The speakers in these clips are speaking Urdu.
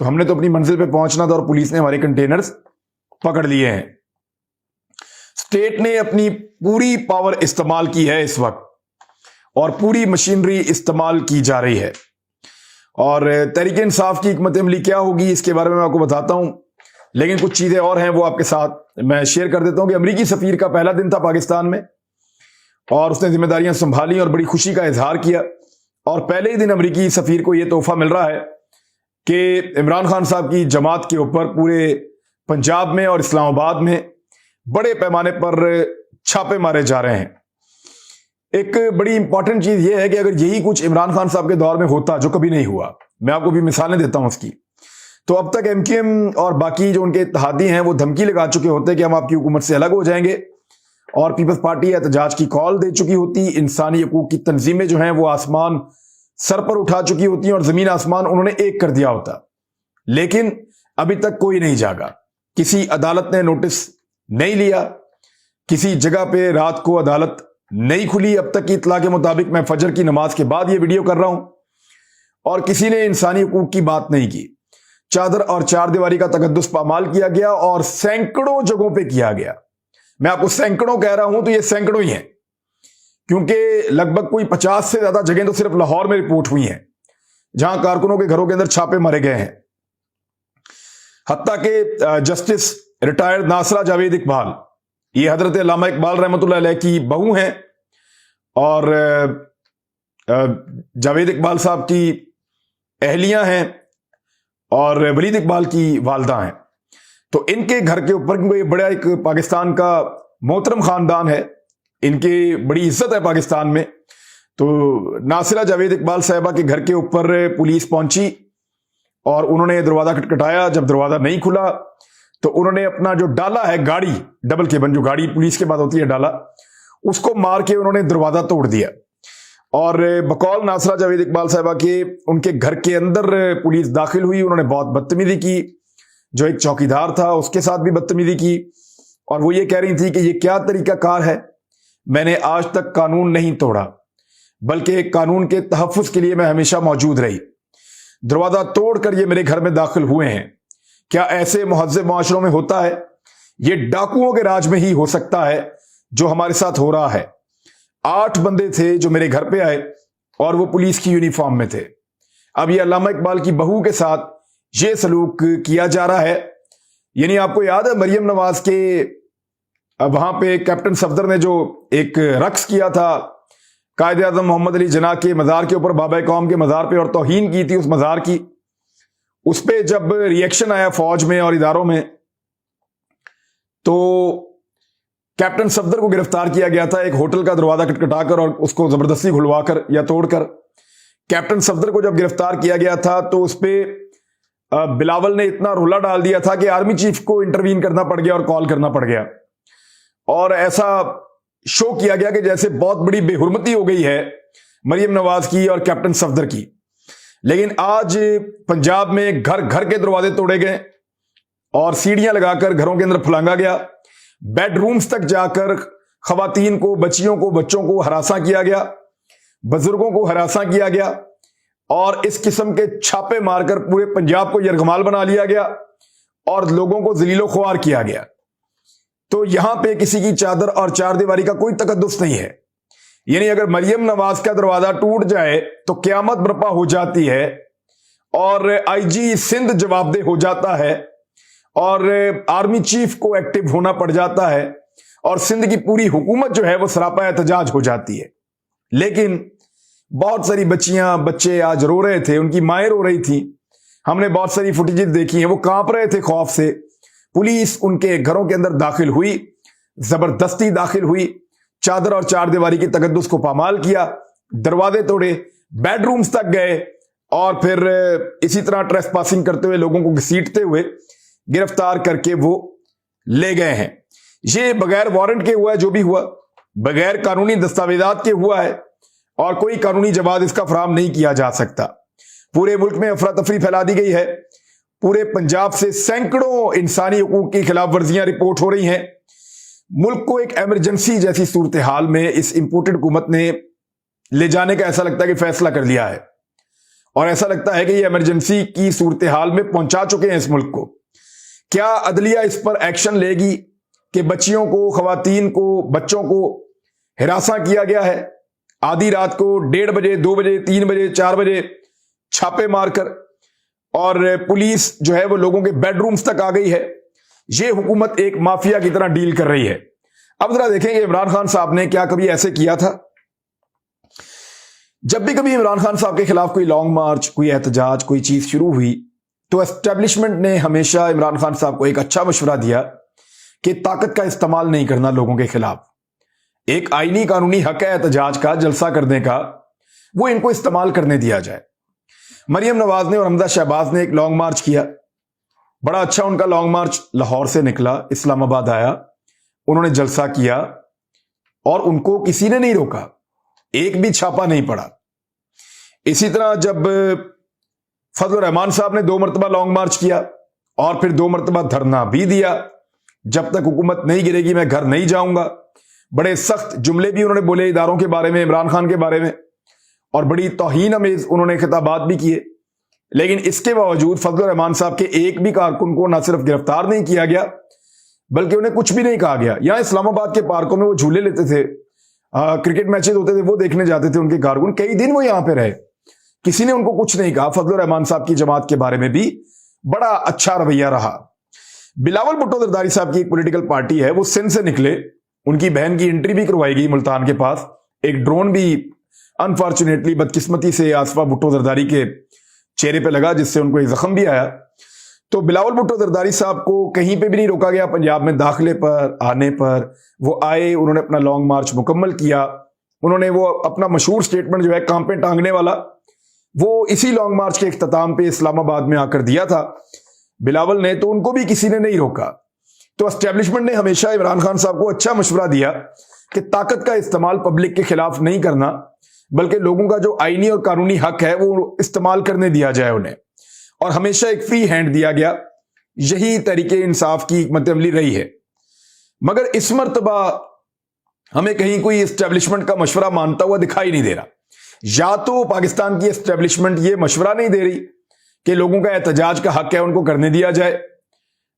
تو ہم نے تو اپنی منزل پہ پہنچنا تھا اور پولیس نے ہمارے کنٹینرز پکڑ لیے ہیں. اسٹیٹ نے اپنی پوری پاور استعمال کی ہے اس وقت اور پوری مشینری استعمال کی جا رہی ہے. اور تحریک انصاف کی حکمت عملی کیا ہوگی اس کے بارے میں آپ کو بتاتا ہوں، لیکن کچھ چیزیں اور ہیں وہ آپ کے ساتھ میں شیئر کر دیتا ہوں. کہ امریکی سفیر کا پہلا دن تھا پاکستان میں اور اس نے ذمہ داریاں سنبھالی اور بڑی خوشی کا اظہار کیا. اور پہلے ہی دن امریکی سفیر کو یہ تحفہ مل رہا ہے کہ عمران خان صاحب کی جماعت کے اوپر پورے پنجاب میں اور اسلام آباد میں بڑے پیمانے پر چھاپے مارے جا رہے ہیں. ایک بڑی امپورٹنٹ چیز یہ ہے کہ اگر یہی کچھ عمران خان صاحب کے دور میں ہوتا، جو کبھی نہیں ہوا، میں آپ کو بھی مثالیں دیتا ہوں اس کی، تو اب تک ایم کیو ایم اور باقی جو ان کے اتحادی ہیں وہ دھمکی لگا چکے ہوتے کہ ہم آپ کی حکومت سے الگ ہو جائیں گے، اور پیپلز پارٹی احتجاج کی کال دے چکی ہوتی. انسانی حقوق کی تنظیمیں جو ہیں وہ آسمان سر پر اٹھا چکی ہوتی ہیں اور زمین آسمان انہوں نے ایک کر دیا ہوتا. لیکن ابھی تک کوئی نہیں جاگا، کسی عدالت نے نوٹس نہیں لیا، کسی جگہ پہ رات کو عدالت نہیں کھلی. اب تک کی اطلاع کے مطابق، میں فجر کی نماز کے بعد یہ ویڈیو کر رہا ہوں، اور کسی نے انسانی حقوق کی بات نہیں کی. چادر اور چار دیواری کا تقدس پامال کیا گیا اور سینکڑوں جگہوں پہ کیا گیا. میں آپ کو سینکڑوں کہہ رہا ہوں تو یہ سینکڑوں ہی ہیں، کیونکہ لگ بھگ کوئی 50 سے زیادہ جگہیں تو صرف لاہور میں رپورٹ ہوئی ہیں جہاں کارکنوں کے گھروں کے اندر چھاپے مارے گئے ہیں. حتیٰ کہ جسٹس ریٹائرڈ ناصرہ جاوید اقبال، یہ حضرت علامہ اقبال رحمۃ اللہ علیہ کی بہو ہیں اور جاوید اقبال صاحب کی اہلیاں ہیں اور ولید اقبال کی والدہ ہیں. تو ان کے گھر کے اوپر، کیونکہ یہ بڑا ایک پاکستان کا محترم خاندان ہے، ان کی بڑی عزت ہے پاکستان میں، تو ناصرہ جاوید اقبال صاحبہ کے گھر کے اوپر پولیس پہنچی اور انہوں نے دروازہ کھٹکھٹایا. جب دروازہ نہیں کھلا تو انہوں نے اپنا جو ڈالا ہے، گاڑی ڈبل کیبن جو گاڑی پولیس کے بعد ہوتی ہے ڈالا، اس کو مار کے انہوں نے دروازہ توڑ دیا. اور بقول ناصرہ جاوید اقبال صاحبہ کے ان کے گھر کے اندر پولیس داخل ہوئی. انہوں نے بہت بدتمیزی کی، جو ایک چوکیدار تھا اس کے ساتھ بھی بدتمیزی کی، اور وہ یہ کہہ رہی تھی کہ یہ کیا طریقہ کار ہے، میں نے آج تک قانون نہیں توڑا بلکہ قانون کے تحفظ کے لیے میں ہمیشہ موجود رہی. دروازہ توڑ کر یہ میرے گھر میں داخل ہوئے ہیں. کیا ایسے مہذب معاشروں میں ہوتا ہے؟ یہ ڈاکوؤں کے راج میں ہی ہو سکتا ہے جو ہمارے ساتھ ہو رہا ہے. 8 بندے تھے جو میرے گھر پہ آئے اور وہ پولیس کی یونیفارم میں تھے. اب یہ علامہ اقبال کی بہو کے ساتھ یہ سلوک کیا جا رہا ہے. یعنی آپ کو یاد ہے مریم نواز کے وہاں پہ کیپٹن صفدر نے جو ایک رقص کیا تھا قائد اعظم محمد علی جناح کے مزار کے اوپر، بابا قوم کے مزار پہ، اور توہین کی تھی اس مزار کی. اس پہ جب ریئیکشن آیا فوج میں اور اداروں میں تو کیپٹن صفدر کو گرفتار کیا گیا تھا ایک ہوٹل کا دروازہ کھٹکھٹا کر اور اس کو زبردستی کھلوا کر یا توڑ کر. کیپٹن صفدر کو جب گرفتار کیا گیا تھا تو اس پہ بلاول نے اتنا رولا ڈال دیا تھا کہ آرمی چیف کو انٹروین کرنا پڑ گیا اور کال کرنا پڑ گیا، اور ایسا شو کیا گیا کہ جیسے بہت بڑی بے حرمتی ہو گئی ہے مریم نواز کی اور کیپٹن صفدر کی. لیکن آج پنجاب میں گھر گھر کے دروازے توڑے گئے اور سیڑھیاں لگا کر گھروں کے اندر پھلانگا گیا. بیڈ رومز تک جا کر خواتین کو، بچیوں کو، بچوں کو ہراساں کیا گیا، بزرگوں کو ہراساں کیا گیا، اور اس قسم کے چھاپے مار کر پورے پنجاب کو یرغمال بنا لیا گیا اور لوگوں کو ذلیل و خوار کیا گیا. تو یہاں پہ کسی کی چادر اور چار دیواری کا کوئی تقدس نہیں ہے. یعنی اگر مریم نواز کا دروازہ ٹوٹ جائے تو قیامت برپا ہو جاتی ہے اور آئی جی سندھ جواب دہ ہو جاتا ہے اور آرمی چیف کو ایکٹیو ہونا پڑ جاتا ہے اور سندھ کی پوری حکومت جو ہے وہ سراپا احتجاج ہو جاتی ہے. لیکن بہت ساری بچیاں، بچے آج رو رہے تھے، ان کی مائیں رو رہی تھیں. ہم نے بہت ساری فوٹیجز دیکھی ہیں، وہ کانپ رہے تھے خوف سے. پولیس ان کے گھروں کے اندر داخل ہوئی، زبردستی داخل ہوئی، چادر اور چار دیواری کی تقدس کو پامال کیا، دروازے توڑے، بیڈ رومز تک گئے اور پھر اسی طرح ٹریس پاسنگ کرتے ہوئے لوگوں کو گھسیٹتے ہوئے گرفتار کر کے وہ لے گئے ہیں. یہ بغیر وارنٹ کے ہوا ہے، جو بھی ہوا بغیر قانونی دستاویزات کے ہوا ہے اور کوئی قانونی جواز اس کا فراہم نہیں کیا جا سکتا. پورے ملک میں افراتفری پھیلا دی گئی ہے. پورے پنجاب سے سینکڑوں انسانی حقوق کی خلاف ورزیاں رپورٹ ہو رہی ہیں. ملک کو ایک ایمرجنسی جیسی صورتحال میں اس امپورٹڈ حکومت نے لے جانے کا ایسا لگتا ہے کہ فیصلہ کر لیا ہے. اور ایسا لگتا ہے کہ یہ ایمرجنسی کی صورتحال میں پہنچا چکے ہیں اس ملک کو. کیا عدلیہ اس پر ایکشن لے گی کہ بچیوں کو، خواتین کو، بچوں کو ہراساں کیا گیا ہے آدھی رات کو 1:30 بجے، 2 بجے، 3 بجے، 4 بجے چھاپے مار کر، اور پولیس جو ہے وہ لوگوں کے بیڈ رومز تک آ گئی ہے. یہ حکومت ایک مافیا کی طرح ڈیل کر رہی ہے. اب ذرا دیکھیں کہ عمران خان صاحب نے کیا کبھی ایسے کیا تھا؟ جب بھی کبھی عمران خان صاحب کے خلاف کوئی لانگ مارچ، کوئی احتجاج، کوئی چیز شروع ہوئی تو اسٹیبلشمنٹ نے ہمیشہ عمران خان صاحب کو ایک اچھا مشورہ دیا کہ طاقت کا استعمال نہیں کرنا لوگوں کے خلاف. ایک آئینی قانونی حق ہے احتجاج کا، جلسہ کرنے کا، وہ ان کو استعمال کرنے دیا جائے. مریم نواز نے اور حمزہ شہباز نے ایک لانگ مارچ کیا، بڑا اچھا ان کا لانگ مارچ لاہور سے نکلا، اسلام آباد آیا، انہوں نے جلسہ کیا اور ان کو کسی نے نہیں روکا، ایک بھی چھاپا نہیں پڑا. اسی طرح جب فضل الرحمان صاحب نے 2 مرتبہ لانگ مارچ کیا اور پھر 2 مرتبہ دھرنا بھی دیا، جب تک حکومت نہیں گرے گی میں گھر نہیں جاؤں گا. بڑے سخت جملے بھی انہوں نے بولے اداروں کے بارے میں، عمران خان کے بارے میں، اور بڑی توہین امیز انہوں نے خطابات بھی کیے. لیکن اس کے باوجود فضل الرحمان صاحب کے ایک بھی کارکن کو نہ صرف گرفتار نہیں کیا گیا بلکہ انہیں کچھ بھی نہیں کہا گیا. یہاں اسلام آباد کے پارکوں میں وہ جھولے لیتے تھے، کرکٹ میچز ہوتے تھے، وہ دیکھنے جاتے تھے ان کے کارکن، کئی دن وہ یہاں پہ رہے، کسی نے ان کو کچھ نہیں کہا. فضل الرحمان صاحب کی جماعت کے بارے میں بھی بڑا اچھا رویہ رہا. بلاول بھٹو زرداری صاحب کی ایک پولیٹیکل پارٹی ہے، وہ سندھ سے نکلے، ان کی بہن کی انٹری بھی کروائی گئی ملتان کے پاس، ایک ڈرون بھی انفارچونیٹلی بدقسمتی سے آصفہ بھٹو زرداری کے چہرے پہ لگا جس سے ان کو ایک زخم بھی آیا. تو بلاول بھٹو زرداری صاحب کو کہیں پہ بھی نہیں روکا گیا پنجاب میں داخلے پر، آنے پر. وہ آئے، انہوں نے اپنا لانگ مارچ مکمل کیا، انہوں نے وہ اپنا مشہور سٹیٹمنٹ جو ہے کام پہ ٹانگنے والا، وہ اسی لانگ مارچ کے اختتام پہ اسلام آباد میں آ کر دیا تھا بلاول نے، تو ان کو بھی کسی نے نہیں روکا. تو اسٹیبلشمنٹ نے ہمیشہ عمران خان صاحب کو اچھا مشورہ دیا کہ طاقت کا استعمال پبلک کے خلاف نہیں کرنا بلکہ لوگوں کا جو آئینی اور قانونی حق ہے وہ استعمال کرنے دیا جائے انہیں، اور ہمیشہ ایک فری ہینڈ دیا گیا. یہی تحریک انصاف کی حکمت عملی رہی ہے. مگر اس مرتبہ ہمیں کہیں کوئی اسٹیبلشمنٹ کا مشورہ مانتا ہوا دکھائی نہیں دے رہا. یا تو پاکستان کی اسٹیبلشمنٹ یہ مشورہ نہیں دے رہی کہ لوگوں کا احتجاج کا حق ہے ان کو کرنے دیا جائے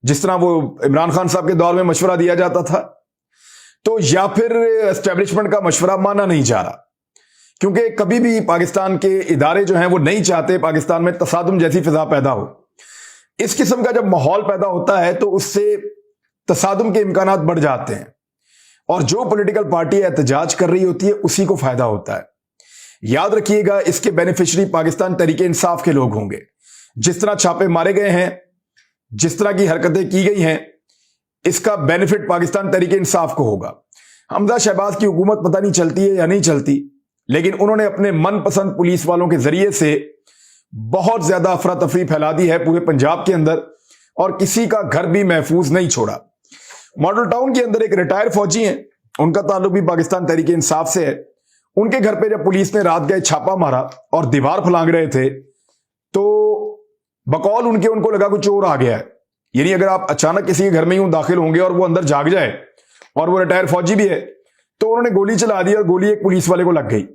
جس طرح وہ عمران خان صاحب کے دور میں مشورہ دیا جاتا تھا، تو یا پھر اسٹیبلشمنٹ کا مشورہ مانا نہیں جا رہا. کیونکہ کبھی بھی پاکستان کے ادارے جو ہیں وہ نہیں چاہتے پاکستان میں تصادم جیسی فضا پیدا ہو. اس قسم کا جب ماحول پیدا ہوتا ہے تو اس سے تصادم کے امکانات بڑھ جاتے ہیں، اور جو پولیٹیکل پارٹی احتجاج کر رہی ہوتی ہے اسی کو فائدہ ہوتا ہے. یاد رکھیے گا اس کے بینیفیشری پاکستان تحریک انصاف کے لوگ ہوں گے. جس طرح چھاپے مارے گئے ہیں، جس طرح کی حرکتیں کی گئی ہیں، اس کا بینیفٹ پاکستان تحریک انصاف کو ہوگا. حمزہ شہباز کی حکومت پتہ نہیں چلتی ہے یا نہیں چلتی، لیکن انہوں نے اپنے من پسند پولیس والوں کے ذریعے سے بہت زیادہ افراتفری پھیلا دی ہے پورے پنجاب کے اندر، اور کسی کا گھر بھی محفوظ نہیں چھوڑا. ماڈل ٹاؤن کے اندر ایک ریٹائر فوجی ہیں، ان کا تعلق بھی پاکستان تحریک انصاف سے ہے. ان کے گھر پہ جب پولیس نے رات گئے چھاپا مارا اور دیوار پھلانگ رہے تھے تو بقول ان کو لگا کہ چور آ گیا ہے. یعنی اگر آپ اچانک کسی کے گھر میں یوں داخل ہوں گے اور وہ اندر جاگ جائے اور وہ ریٹائر فوجی بھی ہے تو انہوں نے گولی چلا دی اور گولی ایک پولیس والے کو لگ گئی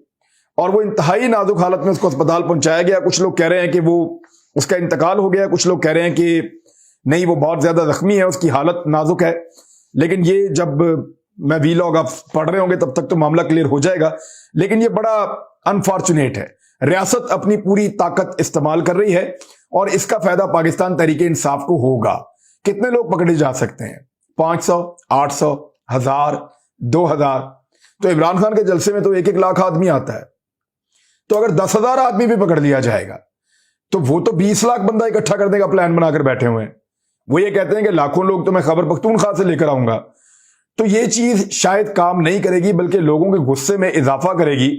اور وہ انتہائی نازک حالت میں اس کو اسپتال پہنچایا گیا. کچھ لوگ کہہ رہے ہیں کہ وہ اس کا انتقال ہو گیا، کچھ لوگ کہہ رہے ہیں کہ نہیں وہ بہت زیادہ زخمی ہے، اس کی حالت نازک ہے. لیکن یہ جب میں ویلاگ آپ پڑھ رہے ہوں گے تب تک تو معاملہ کلیئر ہو جائے گا. لیکن یہ بڑا انفارچونیٹ ہے. ریاست اپنی پوری طاقت استعمال کر رہی ہے اور اس کا فائدہ پاکستان تحریک انصاف کو ہوگا. کتنے لوگ پکڑے جا سکتے ہیں؟ 500، 800، 1000، 2000. تو عمران خان کے جلسے میں تو 1 لاکھ آدمی آتا ہے. تو اگر 10,000 آدمی بھی پکڑ لیا جائے گا تو وہ تو 20 لاکھ بندہ اکٹھا کرنے کا پلان بنا کر بیٹھے ہوئے ہیں. وہ یہ کہتے ہیں کہ لاکھوں لوگ تو میں خیبر پختونخوا سے لے کر آؤں گا. تو یہ چیز شاید کام نہیں کرے گی بلکہ لوگوں کے غصے میں اضافہ کرے گی،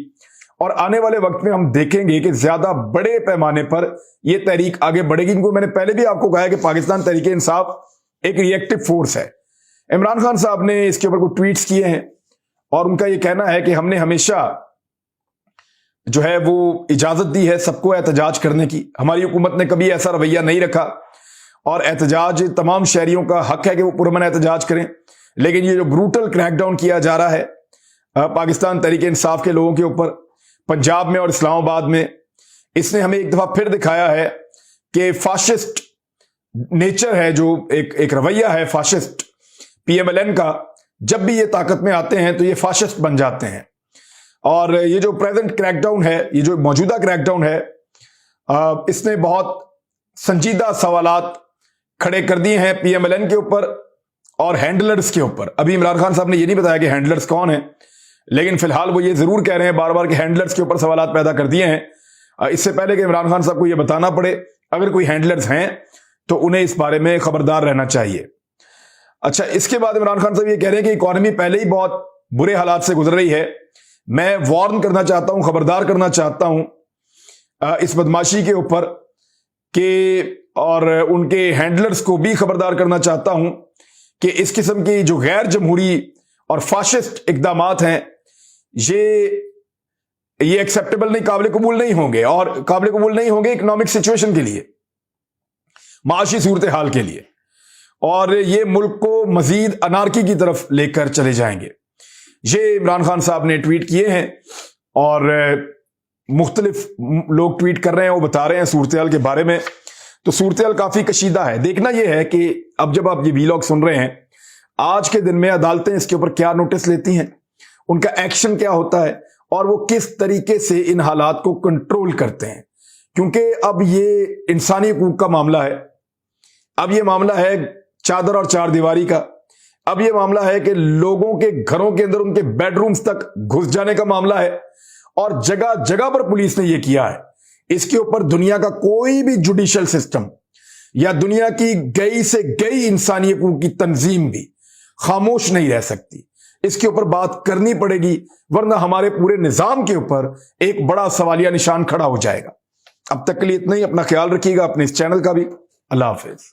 اور آنے والے وقت میں ہم دیکھیں گے کہ زیادہ بڑے پیمانے پر یہ تحریک آگے بڑھے گی. کیونکہ میں نے پہلے بھی آپ کو کہا ہے کہ پاکستان تحریک انصاف ایک ری ایکٹیو فورس ہے. عمران خان صاحب نے اس کے اوپر کوئی ٹویٹس کیے ہیں اور ان کا یہ کہنا ہے کہ ہم نے ہمیشہ جو ہے وہ اجازت دی ہے سب کو احتجاج کرنے کی. ہماری حکومت نے کبھی ایسا رویہ نہیں رکھا، اور احتجاج تمام شہریوں کا حق ہے کہ وہ پرامن احتجاج کریں. لیکن یہ جو بروٹل کریک ڈاؤن کیا جا رہا ہے پاکستان تحریک انصاف کے لوگوں کے اوپر پنجاب میں اور اسلام آباد میں، اس نے ہمیں ایک دفعہ پھر دکھایا ہے کہ فاشسٹ نیچر ہے، جو ایک رویہ ہے fascist P M L N کا، جب بھی یہ طاقت میں آتے ہیں تو یہ فاشسٹ بن جاتے ہیں۔ اور یہ جو پریزنٹ کریک ڈاؤن ہے، یہ جو موجودہ کریک ڈاؤن ہے، اس نے بہت سنجیدہ سوالات کھڑے کر دیے ہیں پی ایم ایل این کے اوپر اور ہینڈلرز کے اوپر۔ ابھی عمران خان صاحب نے یہ نہیں بتایا کہ ہینڈلرز کون ہیں، لیکن فی الحال وہ یہ ضرور کہہ رہے ہیں بار بار کہ ہینڈلرز کے اوپر سوالات پیدا کر دیے ہیں۔ اس سے پہلے کہ عمران خان صاحب کو یہ بتانا پڑے، اگر کوئی ہینڈلرز ہیں تو انہیں اس بارے میں خبردار رہنا چاہیے۔ اچھا، اس کے بعد عمران خان صاحب یہ کہہ رہے ہیں کہ اکانومی پہلے ہی بہت برے حالات سے گزر رہی ہے، میں وارن کرنا چاہتا ہوں، خبردار کرنا چاہتا ہوں اس بدماشی کے اوپر کہ، اور ان کے ہینڈلرز کو بھی خبردار کرنا چاہتا ہوں کہ اس قسم کی جو غیر جمہوری اور فاشسٹ اقدامات ہیں یہ ایکسیپٹیبل نہیں، قابل قبول نہیں ہوں گے، اور قابل قبول نہیں ہوں گے اکنامک سچویشن کے لیے، معاشی صورتحال کے لیے، اور یہ ملک کو مزید انارکی کی طرف لے کر چلے جائیں گے۔ یہ عمران خان صاحب نے ٹویٹ کیے ہیں، اور مختلف لوگ ٹویٹ کر رہے ہیں، وہ بتا رہے ہیں صورتحال کے بارے میں۔ تو صورتحال کافی کشیدہ ہے۔ دیکھنا یہ ہے کہ اب جب آپ یہ ویلاگ سن رہے ہیں، آج کے دن میں عدالتیں اس کے اوپر کیا نوٹس لیتی ہیں، ان کا ایکشن کیا ہوتا ہے، اور وہ کس طریقے سے ان حالات کو کنٹرول کرتے ہیں، کیونکہ اب یہ انسانی حقوق کا معاملہ ہے، اب یہ معاملہ ہے چادر اور چار دیواری کا، اب یہ معاملہ ہے کہ لوگوں کے گھروں کے اندر ان کے بیڈ رومز تک گھس جانے کا معاملہ ہے، اور جگہ جگہ پر پولیس نے یہ کیا ہے۔ اس کے اوپر دنیا کا کوئی بھی جوڈیشل سسٹم یا دنیا کی گئی سے گئی انسانی حقوق کی تنظیم بھی خاموش نہیں رہ سکتی، اس کے اوپر بات کرنی پڑے گی، ورنہ ہمارے پورے نظام کے اوپر ایک بڑا سوالیہ نشان کھڑا ہو جائے گا۔ اب تک کے لیے اتنا ہی، اپنا خیال رکھیے گا، اپنے اس چینل کا بھی۔ اللہ حافظ۔